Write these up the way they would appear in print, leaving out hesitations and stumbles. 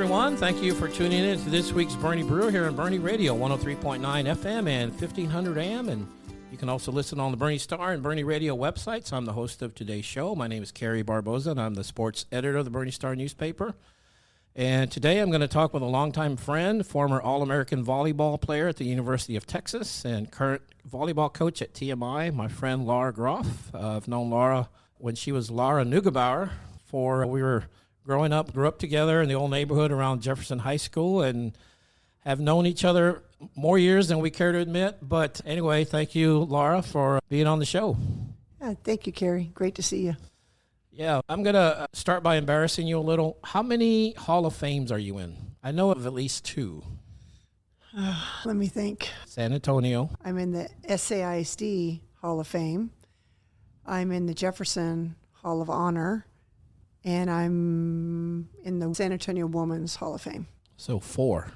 everyone. Thank you for tuning in to this week's Boerne Brew here on Boerne Radio, 103.9 FM and 1500 AM. And you can also listen on the Boerne Star and Boerne Radio websites. I'm the host of today's show. My name is Kerry Barboza, and I'm the sports editor of the Boerne Star newspaper. And today I'm going to talk with a longtime friend, former All-American volleyball player at the University of Texas and current volleyball coach at TMI, my friend Laura Groff. I've known Laura when she was Laura Neugebauer. We were grew up together in the old neighborhood around Jefferson High School and have known each other more years than we care to admit. But anyway, thank you, Laura, for being on the show. Thank you, Kerry. Great to see you. Yeah, I'm going to start by embarrassing you a little. How many Hall of Fames are you in? I know of at least two. Let me think. San Antonio. I'm in the SAISD Hall of Fame. I'm in the Jefferson Hall of Honor. And I'm in the San Antonio Women's Hall of Fame. So 4.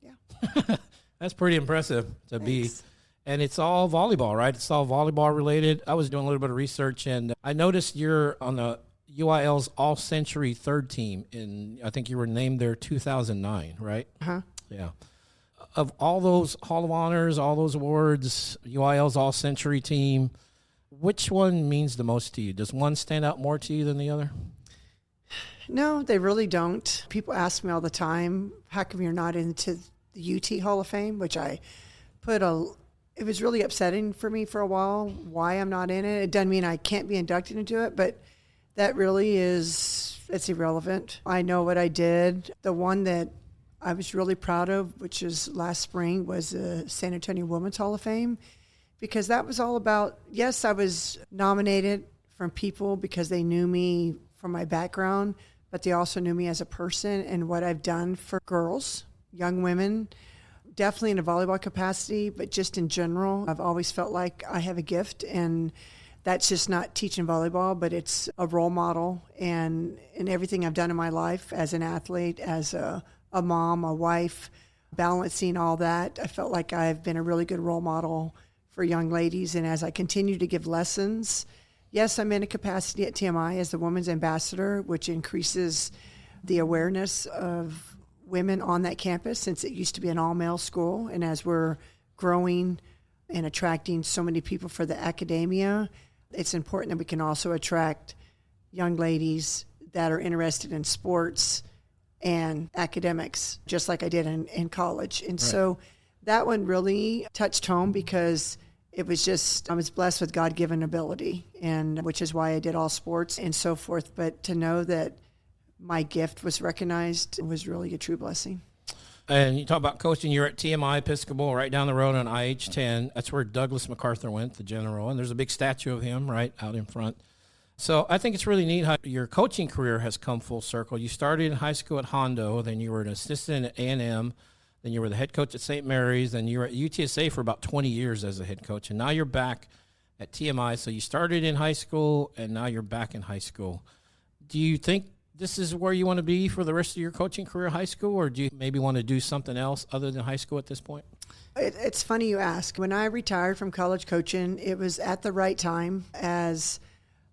Yeah. That's pretty impressive to Thanks. be. And it's all volleyball, right? It's all volleyball related. I was doing a little bit of research, and I noticed you're on the UIL's All-Century third team. I think you were named there 2009, right? Uh-huh. Yeah. Of all those Hall of Honors, all those awards, UIL's All-Century team, which one means the most to you? Does one stand out more to you than the other? No, they really don't. People ask me all the time, how come you're not into the UT Hall of Fame, which I it was really upsetting for me for a while, why I'm not in it. It doesn't mean I can't be inducted into it, but that really it's irrelevant. I know what I did. The one that I was really proud of, which is last spring, was the San Antonio Women's Hall of Fame, because that was all about, yes, I was nominated from people because they knew me from my background, but they also knew me as a person and what I've done for girls, young women, definitely in a volleyball capacity, but just in general. I've always felt like I have a gift, and that's just not teaching volleyball, but it's a role model. And in everything I've done in my life as an athlete, as a mom, a wife, balancing all that, I felt like I've been a really good role model for young ladies. And as I continue to give lessons, yes, I'm in a capacity at TMI as the women's ambassador, which increases the awareness of women on that campus since it used to be an all-male school. And as we're growing and attracting so many people for the academia, it's important that we can also attract young ladies that are interested in sports and academics, just like I did in college. And so that one really touched home because it was just, I was blessed with God-given ability, and which is why I did all sports and so forth. But to know that my gift was recognized was really a true blessing. And you talk about coaching. You're at TMI Episcopal, right down the road on IH-10. That's where Douglas MacArthur went, the general. And there's a big statue of him right out in front. So I think it's really neat how your coaching career has come full circle. You started in high school at Hondo, then you were an assistant at A&M, then you were the head coach at St. Mary's, then you were at UTSA for about 20 years as a head coach, and now you're back at TMI. So you started in high school, and now you're back in high school. Do you think this is where you want to be for the rest of your coaching career, high school, or do you maybe want to do something else other than high school at this point? It's funny you ask. When I retired from college coaching, it was at the right time as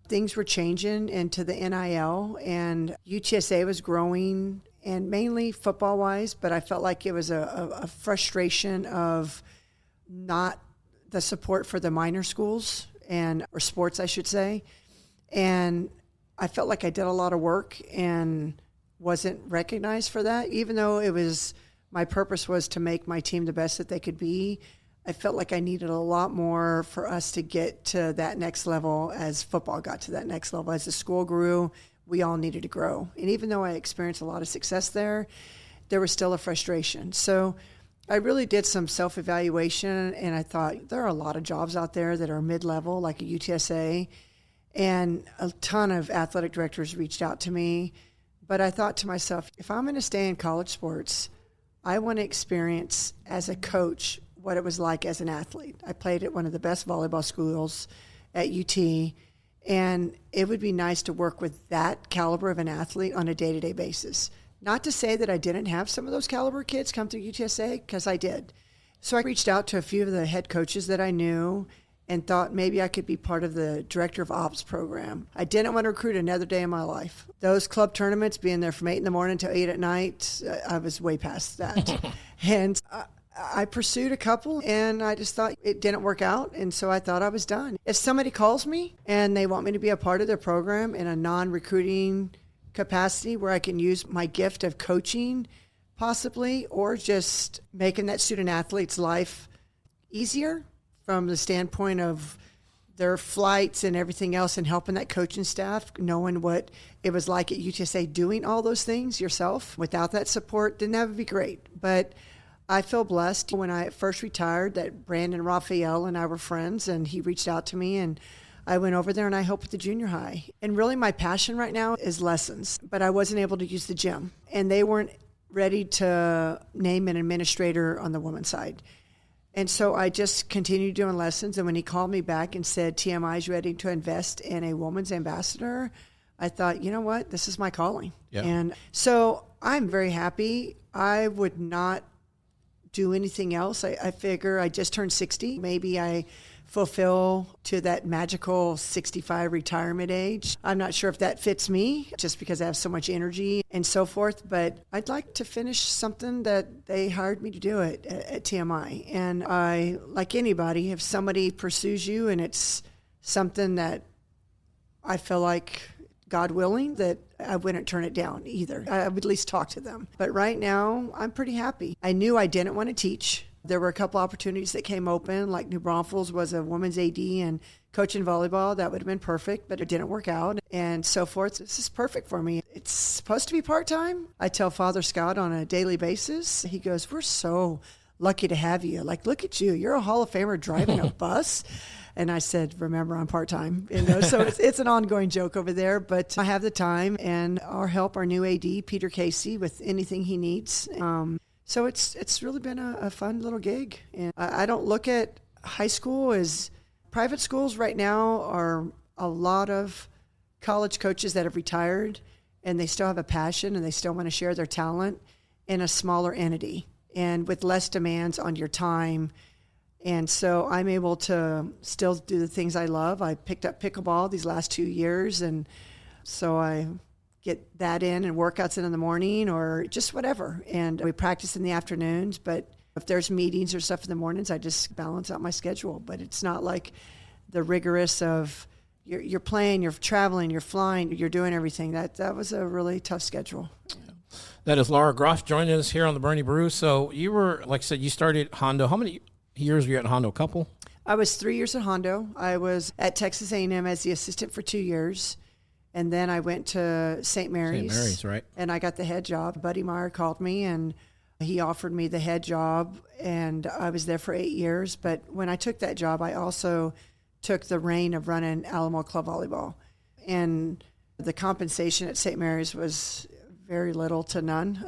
things were changing into the NIL, and UTSA was growing, and mainly football-wise, but I felt like it was a frustration of not the support for the minor schools or sports, I should say. And I felt like I did a lot of work and wasn't recognized for that, even though my purpose was to make my team the best that they could be. I felt like I needed a lot more for us to get to that next level as football got to that next level. As the school grew, we all needed to grow. And even though I experienced a lot of success there was still a frustration. So I really did some self-evaluation, and I thought there are a lot of jobs out there that are mid-level, like a UTSA, and a ton of athletic directors reached out to me. But I thought to myself, if I'm going to stay in college sports, I want to experience as a coach what it was like as an athlete. I played at one of the best volleyball schools at UT, and it would be nice to work with that caliber of an athlete on a day-to-day basis. Not to say that I didn't have some of those caliber kids come through UTSA, because I did. So I reached out to a few of the head coaches that I knew, and thought maybe I could be part of the director of ops program. I didn't want to recruit another day in my life. Those club tournaments, being there from 8 in the morning till 8 at night, I was way past that. And I pursued a couple, and I just thought it didn't work out, and so I thought I was done. If somebody calls me and they want me to be a part of their program in a non-recruiting capacity where I can use my gift of coaching possibly, or just making that student athlete's life easier from the standpoint of their flights and everything else, and helping that coaching staff, knowing what it was like at UTSA doing all those things yourself without that support, then that would be great. But I feel blessed. When I first retired, that Brandon Raphael and I were friends, and he reached out to me, and I went over there and I helped with the junior high. And really my passion right now is lessons, but I wasn't able to use the gym, and they weren't ready to name an administrator on the women's side. And so I just continued doing lessons. And when he called me back and said, TMI is ready to invest in a woman's ambassador, I thought, you know what, this is my calling. Yeah. And so I'm very happy. I would not do anything else. I figure I just turned 60. Maybe I fulfill to that magical 65 retirement age. I'm not sure if that fits me just because I have so much energy and so forth, but I'd like to finish something that they hired me to do it at TMI. And I, like anybody, if somebody pursues you and it's something that I feel like, God willing, that I wouldn't turn it down either. I would at least talk to them. But right now, I'm pretty happy. I knew I didn't want to teach. There were a couple opportunities that came open, like New Braunfels was a women's AD and coaching volleyball. That would have been perfect, but it didn't work out and so forth. This is perfect for me. It's supposed to be part-time. I tell Father Scott on a daily basis. He goes, we're so lucky to have you. Like, look at you. You're a Hall of Famer driving a bus. And I said, remember, I'm part-time. So it's an ongoing joke over there, but I have the time, and I'll help our new AD, Peter Casey, with anything he needs. So it's really been a fun little gig. And I don't look at high school as private schools right now are a lot of college coaches that have retired, and they still have a passion and they still want to share their talent in a smaller entity and with less demands on your time. And so I'm able to still do the things I love. I picked up pickleball these last 2 years, and so I get that in and workouts in the morning or just whatever. And we practice in the afternoons, but if there's meetings or stuff in the mornings, I just balance out my schedule. But it's not like the rigorous of you're playing, you're traveling, you're flying, you're doing everything. That was a really tough schedule. Yeah. That is Laura Groff joining us here on the Boerne Brew. So you were, like I said, you started at Hondo. How many years were you at Hondo? A couple? I was 3 years at Hondo. I was at Texas A&M as the assistant for 2 years. And then I went to St. Mary's. St. Mary's, right. And I got the head job. Buddy Meyer called me, and he offered me the head job, and I was there for 8 years. But when I took that job, I also took the reign of running Alamo Club Volleyball. And the compensation at St. Mary's was very little to none.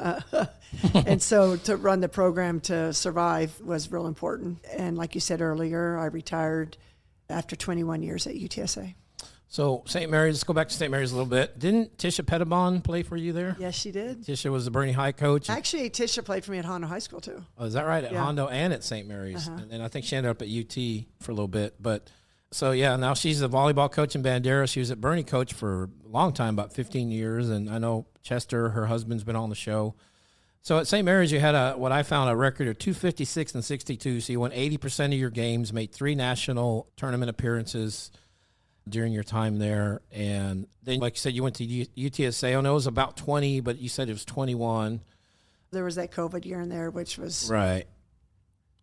And so to run the program to survive was real important. And like you said earlier, I retired after 21 years at UTSA. So St. Mary's, let's go back to St. Mary's a little bit. Didn't Tisha Pettibon play for you there? Yes, she did. Tisha was the Boerne High coach. Actually, Tisha played for me at Hondo High School, too. Oh, is that right? At Hondo and at St. Mary's. Uh-huh. And I think she ended up at UT for a little bit. But so, yeah, now she's the volleyball coach in Bandera. She was at Boerne coach for a long time, about 15 years. And I know Chester, her husband's been on the show. So at St. Mary's, you had what I found a record of 256 and 62. So you won 80% of your games, made 3 national tournament appearances during your time there. And then, like you said, you went to UTSA. I know it was about 20, but you said it was 21. There was that COVID year in there, which was... Right.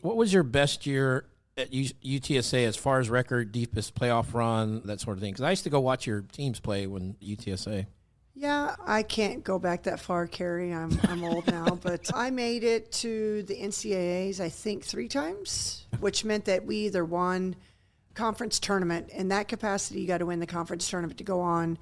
What was your best year at UTSA as far as record, deepest playoff run, that sort of thing? Because I used to go watch your teams play when UTSA. Yeah, I can't go back that far, Kerry. I'm old now, but I made it to the NCAAs, I think, 3 times, which meant that we either won conference tournament. In that capacity, you got to win the conference tournament to go on.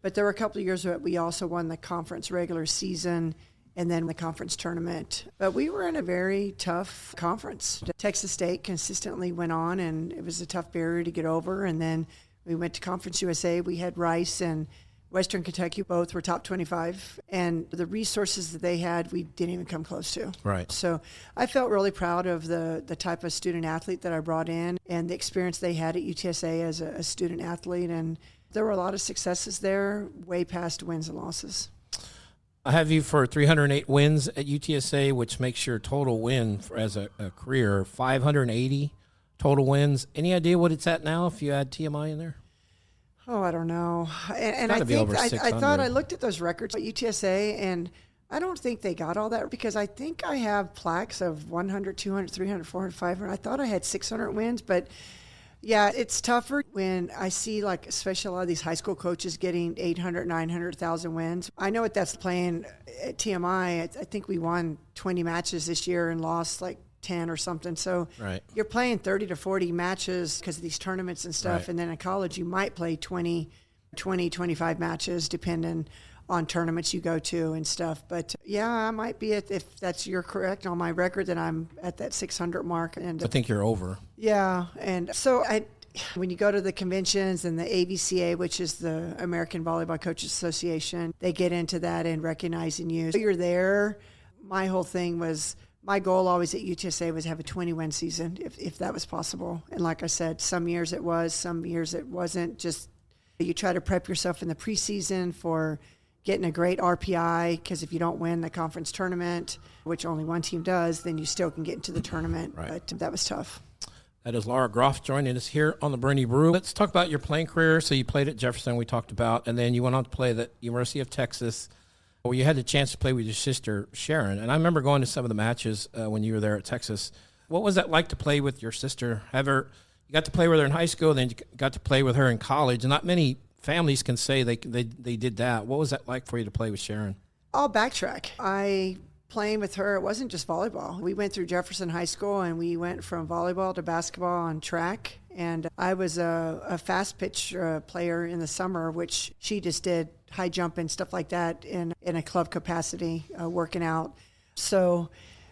But there were a couple of years that we also won the conference regular season and then the conference tournament. But we were in a very tough conference. Texas State consistently went on, and it was a tough barrier to get over. And then we went to Conference USA. We had Rice and Western Kentucky, both were top 25. And the resources that they had, we didn't even come close to. Right. So I felt really proud of the type of student athlete that I brought in and the experience they had at UTSA as a student athlete. And there were a lot of successes there, way past wins and losses. I have you for 308 wins at UTSA, which makes your total win as a career 580 total wins. Any idea what it's at now if you add TMI in there? Oh, I don't know. And I think I thought I looked at those records at UTSA, and I don't think they got all that because I think I have plaques of 100, 200, 300, 400, 500. I thought I had 600 wins, but yeah, it's tougher when I see, like, especially a lot of these high school coaches getting 800, 900,000 wins. I know what that's playing at TMI. I think we won 20 matches this year and lost like 10 or something. So right. You're playing 30 to 40 matches because of these tournaments and stuff. Right. And then in college, you might play 20, 25 matches depending on tournaments you go to and stuff. But yeah, I might be if that's you're correct on my record, that I'm at that 600 mark. And I think you're over. Yeah. And so when you go to the conventions and the AVCA, which is the American Volleyball Coaches Association, they get into that and recognizing you. So you're there. My whole thing was, my goal always at UTSA was have a 20-win season, if that was possible. And like I said, some years it was, some years it wasn't. Just you try to prep yourself in the preseason for getting a great RPI, because if you don't win the conference tournament, which only one team does, then you still can get into the tournament. Right. But that was tough. That is Laura Groff joining us here on the Boerne Brew. Let's talk about your playing career. So you played at Jefferson, we talked about, and then you went on to play at the University of Texas, where you had the chance to play with your sister, Sharon. And I remember going to some of the matches when you were there at Texas. What was that like to play with your sister? You got to play with her in high school, then you got to play with her in college. And not many families can say they did that. What was that like for you to play with Sharon? I'll backtrack. Playing with her, it wasn't just volleyball. We went through Jefferson High School, and we went from volleyball to basketball and track. And I was a fast pitch player in the summer, which she just did high jump and stuff like that in a club capacity, working out. So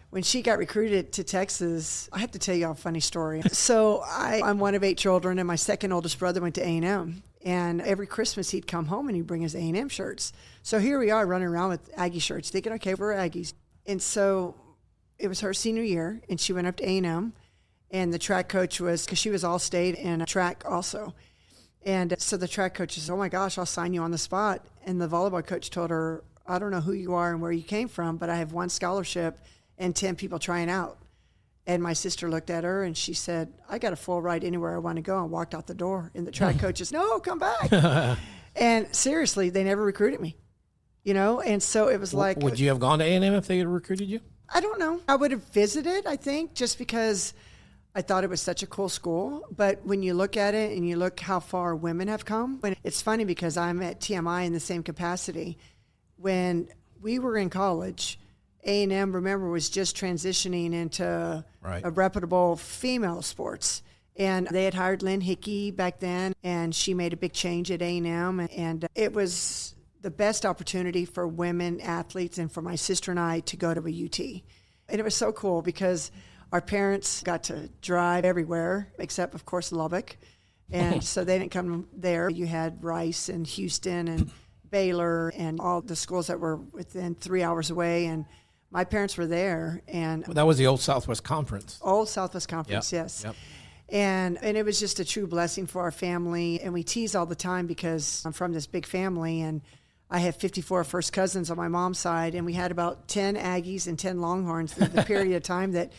when she got recruited to Texas, I have to tell you a funny story. So I'm one of 8 children, and my second oldest brother went to A&M. And every Christmas he'd come home and he'd bring his A&M shirts. So here we are running around with Aggie shirts, thinking, okay, we're Aggies. And so it was her senior year, and she went up to A&M, and the track coach was, because she was all-state in track also. And so the track coach says, oh my gosh, I'll sign you on the spot. And the volleyball coach told her, I don't know who you are and where you came from, but I have 1 scholarship and 10 people trying out. And my sister looked at her and she said, I got a full ride anywhere I want to go, and walked out the door. And the track coach says, no, come back. And seriously, they never recruited me. And so it was like. Would you have gone to A&M if they had recruited you? I don't know. I would have visited, I think, just because I thought it was such a cool school. But when you look at it and you look how far women have come, it's funny because I'm at TMI in the same capacity. When we were in college, A&M, remember, was just transitioning into a reputable female sports. And they had hired Lynn Hickey back then, and she made a big change at A&M. And it was the best opportunity for women athletes and for my sister and I to go to a UT. And it was so cool because our parents got to drive everywhere except, of course, Lubbock. And so they didn't come there. You had Rice and Houston and Baylor and all the schools that were within 3 hours away. And my parents were there. And that was the old Southwest Conference. Old Southwest Conference, yep. Yes. Yep. And it was just a true blessing for our family. And we tease all the time because I'm from this big family, and I have 54 first cousins on my mom's side, and we had about 10 Aggies and 10 Longhorns in the period of time that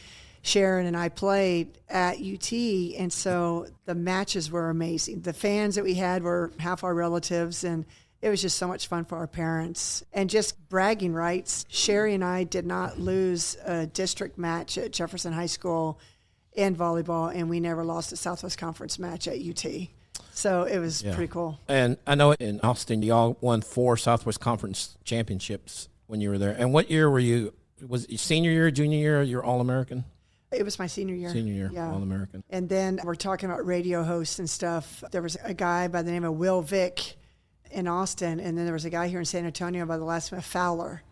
Sharon and I played at UT. And so the matches were amazing. The fans that we had were half our relatives, and it was just so much fun for our parents. And just bragging rights, Sherry and I did not lose a district match at Jefferson High School in volleyball, and we never lost a Southwest Conference match at UT. So it was pretty cool. And I know in Austin, y'all won 4 Southwest Conference championships when you were there. And what year were you? Was it senior year, junior year, you're All-American? It was my senior year. Senior year, yeah. All-American. And then we're talking about radio hosts and stuff. There was a guy by the name of Will Vick in Austin, and then there was a guy here in San Antonio by the last name of Fowler.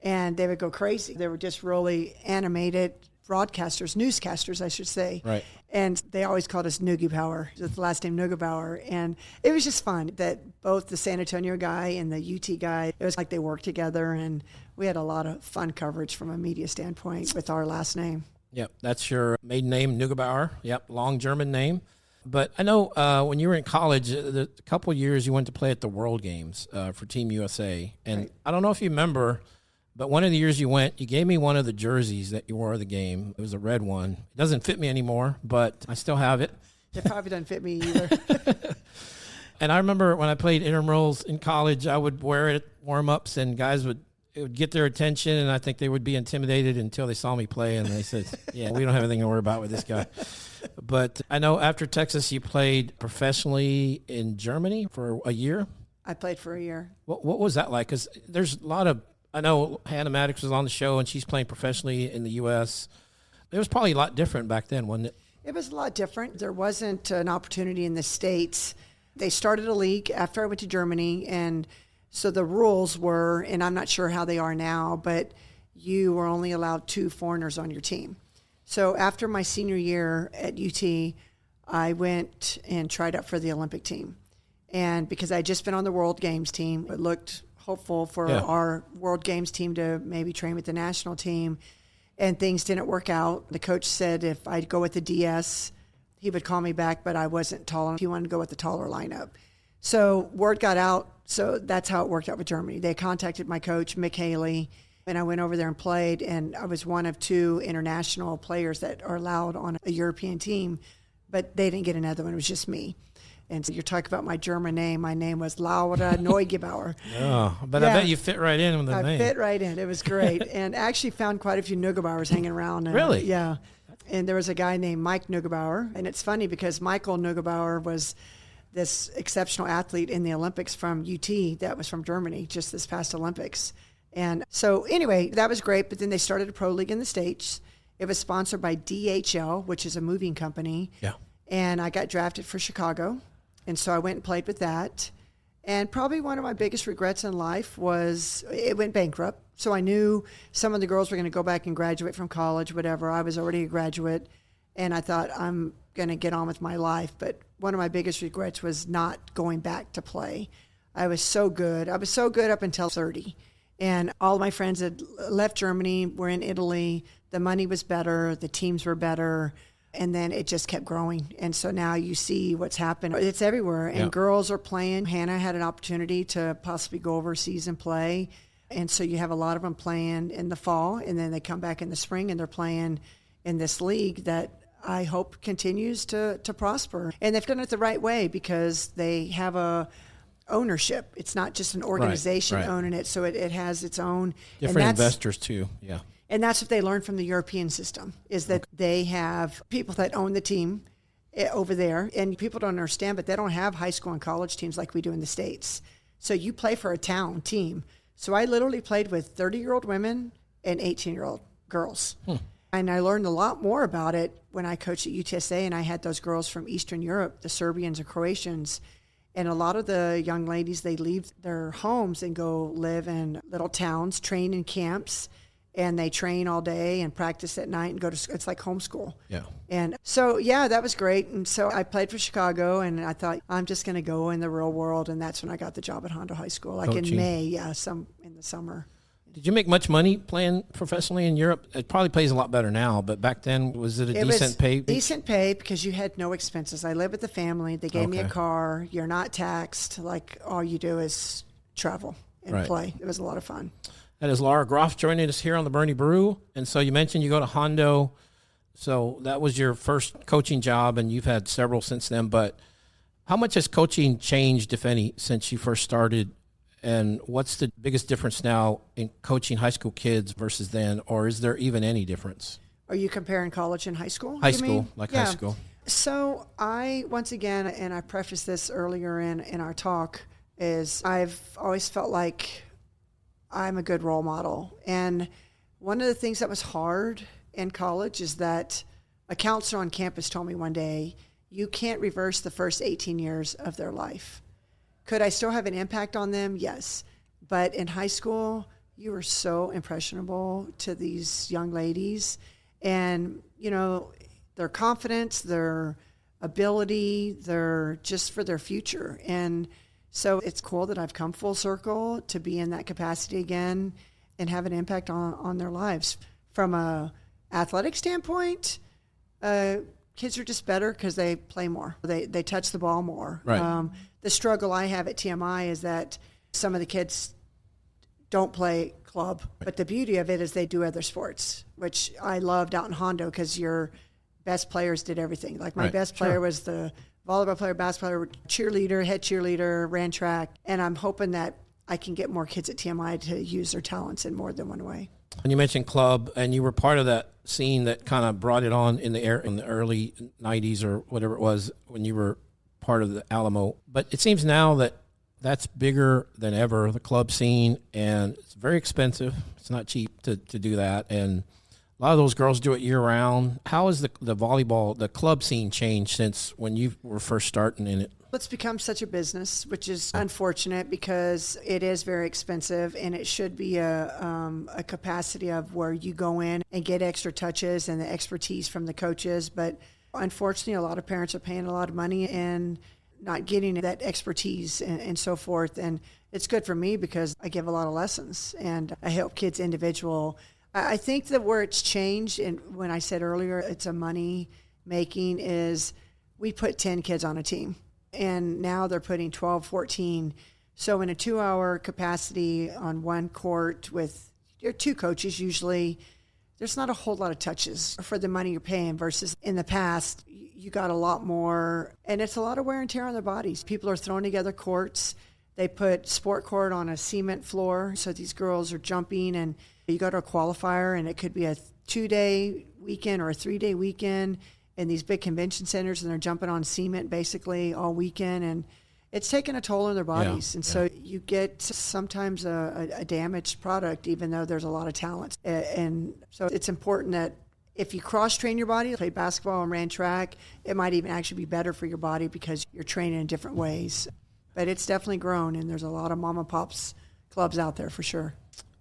And they would go crazy. They were just really animated broadcasters, newscasters, I should say. Right. And they always called us Neugebauer, the last name Neugebauer. And it was just fun that both the San Antonio guy and the UT guy, it was like they worked together, and we had a lot of fun coverage from a media standpoint with our last name. Yep, that's your maiden name, Neugebauer. Yep, long German name. But I know when you were in college, a couple of years you went to play at the World Games for Team USA. And right. I don't know if you remember, but one of the years you went, you gave me one of the jerseys that you wore at the game. It was a red one. It doesn't fit me anymore, but I still have it. It probably doesn't fit me either. And I remember when I played intramurals in college, I would wear it at warm-ups, and guys would get their attention, and I think they would be intimidated until they saw me play, and they said, yeah, we don't have anything to worry about with this guy. But I know after Texas, you played professionally in Germany for a year. I played for a year. What was that like? Because there's a lot of, I know Hannah Maddox was on the show, and she's playing professionally in the U.S. It was probably a lot different back then, wasn't it? It was a lot different. There wasn't an opportunity in the States. They started a league after I went to Germany, and so the rules were, and I'm not sure how they are now, but you were only allowed 2 foreigners on your team. So after my senior year at UT, I went and tried out for the Olympic team. And because I had just been on the World Games team, it looked hopeful for our World Games team to maybe train with the national team. And things didn't work out. The coach said if I'd go with the DS, he would call me back, but I wasn't tall enough. He wanted to go with the taller lineup. So word got out. So that's how it worked out with Germany. They contacted my coach, Mick Haley, and I went over there and played, and I was one of 2 international players that are allowed on a European team, but they didn't get another one. It was just me. And so you're talking about my German name. My name was Laura Neugebauer. Oh, but I bet you fit right in with the name. I fit right in. It was great. And I actually found quite a few Neugebauers hanging around. Really? Yeah. And there was a guy named Mike Neugebauer. And it's funny because Michael Neugebauer was this exceptional athlete in the Olympics from UT that was from Germany just this past Olympics. And so anyway, that was great. But then they started a pro league in the States. It was sponsored by DHL, which is a moving company. Yeah. And I got drafted for Chicago. And so I went and played with that. And probably one of my biggest regrets in life was it went bankrupt. So I knew some of the girls were going to go back and graduate from college, whatever. I was already a graduate. And I thought, I'm going to get on with my life. But one of my biggest regrets was not going back to play. I was so good. I was so good up until 30. And all of my friends had left Germany, were in Italy. The money was better. The teams were better. And then it just kept growing. And so now you see what's happened. It's everywhere. And girls are playing. Hannah had an opportunity to possibly go overseas and play. And so you have a lot of them playing in the fall. And then they come back in the spring and they're playing in this league that I hope continues to prosper. And they've done it the right way because they have a ownership. It's not just an organization owning it. So it has its own. Different investors too. Yeah. And that's what they learned from the European system, is that they have people that own the team over there. And people don't understand, but they don't have high school and college teams like we do in the States. So you play for a town team. So I literally played with 30-year-old women and 18-year-old girls. And I learned a lot more about it when I coached at UTSA, and I had those girls from Eastern Europe, the Serbians and Croatians. And a lot of the young ladies, they leave their homes and go live in little towns, train in camps. And they train all day and practice at night and go to school. It's like homeschool. Yeah. And so, yeah, that was great. And so I played for Chicago, and I thought, I'm just going to go in the real world. And that's when I got the job at Hondo High School, like Coaching. in May, in the summer. Did you make much money playing professionally in Europe? It probably pays a lot better now, but back then, was it decent pay? Decent pay because you had no expenses. I lived with the family. They gave me a car. You're not taxed. Like, all you do is travel and play. It was a lot of fun. That is Laura Groff joining us here on the Boerne Brew. And so you mentioned you go to Hondo. So that was your first coaching job, and you've had several since then. But how much has coaching changed, if any, since you first started? And what's the biggest difference now in coaching high school kids versus then? Or is there even any difference? Are you comparing college and high school? High school, high school. So I, once again, and I prefaced this earlier in our talk, is I've always felt like I'm a good role model. And one of the things that was hard in college is that a counselor on campus told me one day, you can't reverse the first 18 years of their life. Could I still have an impact on them? Yes. But in high school, you were so impressionable to these young ladies. And, their confidence, their ability, their just for their future. And so it's cool that I've come full circle to be in that capacity again and have an impact on their lives. From a athletic standpoint, kids are just better because they play more. They touch the ball more. Right. The struggle I have at TMI is that some of the kids don't play club, but the beauty of it is they do other sports, which I loved out in Hondo because your best players did everything. Like my best player was the volleyball player, basketball player, cheerleader, head cheerleader, ran track, and I'm hoping that I can get more kids at TMI to use their talents in more than one way. And you mentioned club, and you were part of that scene that kind of brought it on in the early 90s or whatever it was when you were part of the Alamo. But it seems now that that's bigger than ever, the club scene, and it's very expensive. It's not cheap to do that, and a lot of those girls do it year-round. How has the volleyball, the club scene changed since when you were first starting in it? It's become such a business, which is unfortunate because it is very expensive, and it should be a capacity of where you go in and get extra touches and the expertise from the coaches. But unfortunately, a lot of parents are paying a lot of money and not getting that expertise and so forth. And it's good for me because I give a lot of lessons and I help kids individual. I think that where it's changed, and when I said earlier it's a money making, is we put 10 kids on a team. And now they're putting 12, 14. So in a 2-hour capacity on one court with your two coaches, usually there's not a whole lot of touches for the money you're paying versus in the past, you got a lot more. And it's a lot of wear and tear on their bodies. People are throwing together courts. They put sport court on a cement floor. So these girls are jumping, and you go to a qualifier, and it could be a 2-day weekend or a 3-day weekend in these big convention centers, and they're jumping on cement basically all weekend, and it's taking a toll on their bodies. So you get sometimes a damaged product, even though there's a lot of talent. And so it's important that if you cross-train your body, play basketball and ran track, it might even actually be better for your body because you're training in different ways. But it's definitely grown, and there's a lot of mom and pops clubs out there for sure.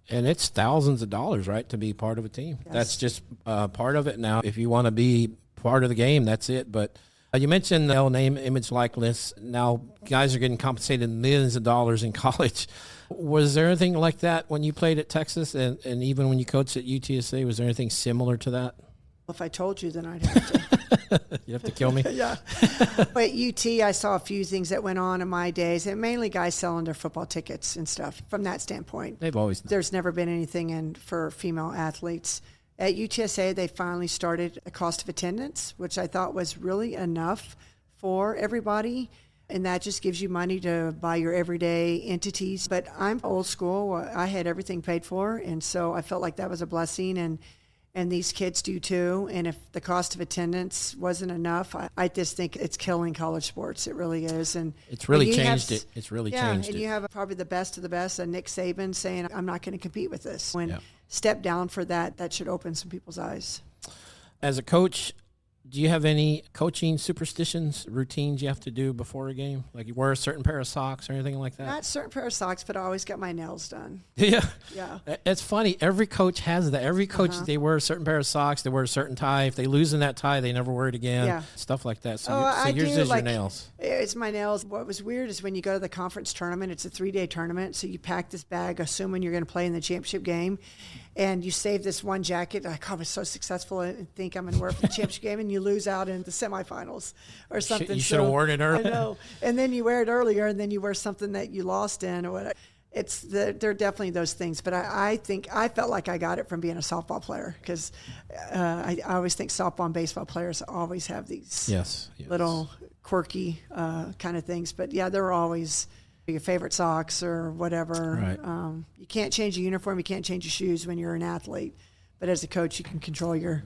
And it's thousands of dollars, right, to be part of a team. Yes. That's just part of it now. If you want to be part of the game, that's it. But you mentioned the name, image, likeness. Now guys are getting compensated millions of dollars in college. Was there anything like that when you played at Texas and even when you coached at UTSA? Was there anything similar to that? If I told you, then I'd have to. You have to kill me? Yeah. But at UT, I saw a few things that went on in my days, and mainly guys selling their football tickets and stuff from that standpoint. They've always done. There's never been anything in for female athletes. At UTSA, they finally started a cost of attendance, which I thought was really enough for everybody. And that just gives you money to buy your everyday entities. But I'm old school. I had everything paid for. And so I felt like that was a blessing. And these kids do too. And if the cost of attendance wasn't enough, I just think it's killing college sports. It really is. And it's really changed it. It's really changed it. And you have probably the best of the best, Nick Saban saying, I'm not going to compete with this. Step down for that should open some people's eyes. As a coach, do you have any coaching superstitions, routines you have to do before a game? Like you wear a certain pair of socks or anything like that? Not a certain pair of socks, but I always got my nails done. Yeah. Yeah. It's funny. Every coach has that. Every coach, they wear a certain pair of socks. They wear a certain tie. If they lose in that tie, they never wear it again. Yeah. Stuff like that. So, yours is your nails. It's my nails. What was weird is when you go to the conference tournament, it's a 3-day tournament. So you pack this bag, assuming you're going to play in the championship game. And you save this one jacket, like, I was so successful, I think I'm going to wear it for the championship game, and you lose out in the semifinals or something. You should have worn it earlier. I know. And then you wear it earlier, and then you wear something that you lost in or whatever. They're definitely those things. But I think I felt like I got it from being a softball player because I always think softball and baseball players always have these little quirky kind of things. But, yeah, they're always – your favorite socks or whatever. Right. You can't change your uniform. You can't change your shoes when you're an athlete. But as a coach, you can control your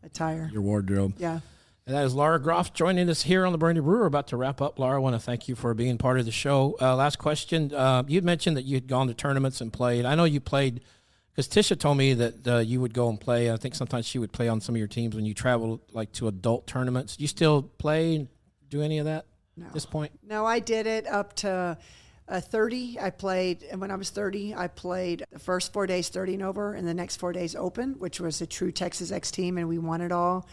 attire. Your wardrobe. Yeah. And that is Laura Groff joining us here on the Boerne Brew. We're about to wrap up. Laura, I want to thank you for being part of the show. Last question. You'd mentioned that you had gone to tournaments and played. I know you played because Tisha told me that you would go and play. I think sometimes she would play on some of your teams when you traveled like to adult tournaments. Do you still play and do any of that? No. At this point? No, I did it up to 30. I played, and when I was 30, I played the first 4 days 30 and over, and the next 4 days open, which was a true Texas X team, and we won it all.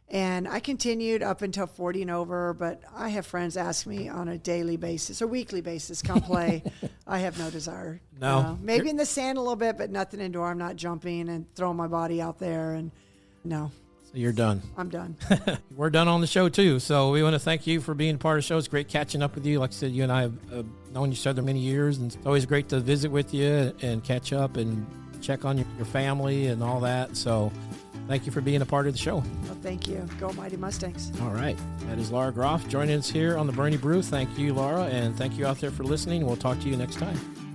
And I continued up until 40 and over, but I have friends ask me on a daily basis or weekly basis, come play. I have no desire. No. Maybe in the sand a little bit, but nothing indoor. I'm not jumping and throwing my body out there. And no. So you're done. I'm done. We're done on the show, too. So we want to thank you for being part of the show. It's great catching up with you. Like I said, you and I have known each other many years, and it's always great to visit with you and catch up and check on your family and all that. So thank you for being a part of the show. Well, thank you. Go Mighty Mustangs. All right. That is Laura Groff joining us here on the Boerne Brew. Thank you, Laura, and thank you out there for listening. We'll talk to you next time.